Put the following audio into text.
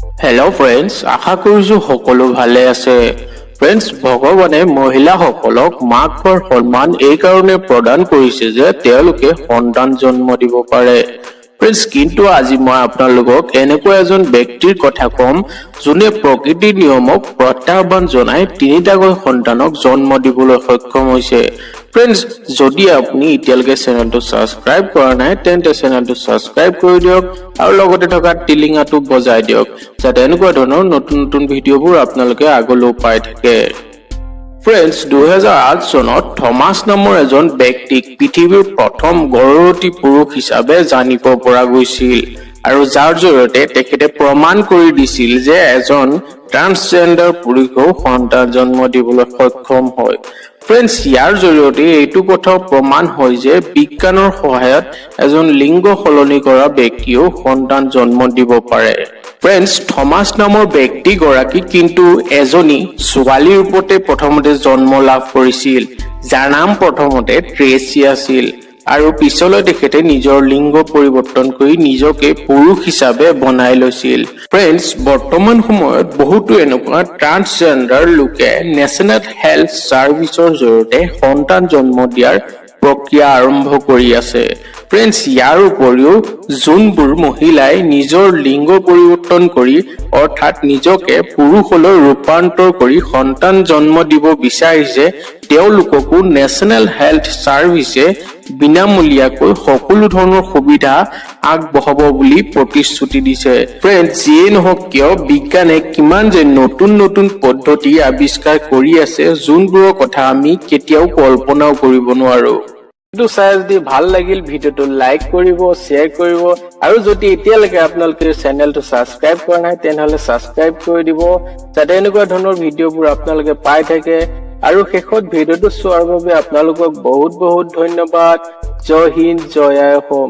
hello friends आशा करिছো সকলো ভালে আছে फ्रेंड्स ভগৱানে মহিলাসকলক মাকৰ সন্মান এই কাৰণে প্ৰদান কৰিছে যে তেওঁলোকে সন্তান জন্ম দিব পাৰে फ्रेंड्स কিন্তু আজি মই আপোনালোকক এনেকুৱা এজন ব্যক্তিৰ কথা কম যোনে প্ৰকৃতিৰ নিয়মক প্ৰত্যাহ্বান জনাই তিনিটাকৈ সন্তানক জন্ম দিবলৈ সক্ষম হৈছে फ्रेंड्स যদি আপুনি ইতিয়ালৈকে চেনেলটো সাবস্ক্ৰাইব কৰা নাই তেন্তে চেনেলটো সাবস্ক্ৰাইব কৰি দিয়ক আৰু লগতে থকা টিলিঙাটো বজাই দিয়ক যাতে এনেকুৱা ধৰণৰ নতুন নতুন ভিডিঅ'বোৰ আপোনালোকে আগলৈ পাই থাকে फ्रेंड्स 2008 চনত থমাস নামৰ এজন ব্যক্তিক পৃথিৱীৰ প্ৰথম গৰ্ভৱতী পুৰুষ হিচাপে জানিব পৰা গৈছিল আৰু যাৰ জৰিয়তে তেখেতে প্ৰমাণ কৰি দিছিল যে এজন ট্ৰান্সজেন্ডাৰ পুৰুষেও সন্তান জন্ম দিবলৈ সক্ষম হয় फ्रेंड्स ইয়াৰ জৰিয়তে এইটো কথা প্ৰমাণ হয় যে বিজ্ঞানৰ সহায়ত এজন লিংগ সলনি কৰা ব্যক্তিও সন্তান জন্ম দিব পাৰে फ्रेंड्स থমাস নামৰ ব্যক্তি গৰাকী কিন্তু এজনী ছোৱালীৰ ৰূপতে প্ৰথমতে জন্ম লাভ কৰিছিল যাৰ নাম প্ৰথমতে ট্ৰেচি আছিল আৰু পিছলৈ তেখেতে নিজৰ লিংগ পৰিৱৰ্তন কৰি নিজকে পুৰুষ হিচাপে বনাই লৈছিল फ्रेंड्स বৰ্তমান সময়ত বহুতো এনেকুৱা ট্ৰান্সজেন্ডাৰ লোকে নেশ্যনেল হেল্থ সাৰ্ভিসৰ জৰিয়তে সন্তান জন্ম দিয়াৰ প্ৰক্ৰিয়া আৰম্ভ কৰি আছে फ्रेंड्स ইয়াৰ উপৰিও যোনবোৰ মহিলাই নিজৰ লিংগ পৰিৱৰ্তন কৰি অৰ্থাৎ নিজকে পুৰুষলৈ ৰূপান্তৰ কৰি সন্তান জন্ম দিব বিচাৰিছে তেওঁলোককো নেশ্যনেল হেল্থ সাৰ্ভিসে বিনামূলীয়াকৈ সকলো ধৰণৰ সুবিধা আগবঢ়াব বুলি প্ৰতিশ্ৰুতি দিছে फ्रेंड्स যিয়ে নহওক কিয় বিজ্ঞানে কিমান যে নতুন নতুন পদ্ধতি আৱিষ্কাৰ কৰি আছে যোনবোৰৰ কথা আমি কেতিয়াও কল্পনাও কৰিব নোৱাৰো ভিডিও চাই যদি ভাল লাগিল ভিডিওটো লাইক কৰিব শেয়াৰ কৰিব আৰু যদি এতিয়ালৈকে আপোনালোকে চেনেলটো সাবস্ক্ৰাইব কৰা নাই তেনহলে সাবস্ক্ৰাইব কৰি দিব যাতে এনেকুৱা ধৰণৰ ভিডিওবোৰ আপোনালোকে পাই থাকে আৰু শেষত ভিডিওটো চোৱাৰ বাবে আপোনালোকক বহুত বহুত ধন্যবাদ জয় হিন্দ জয় অসম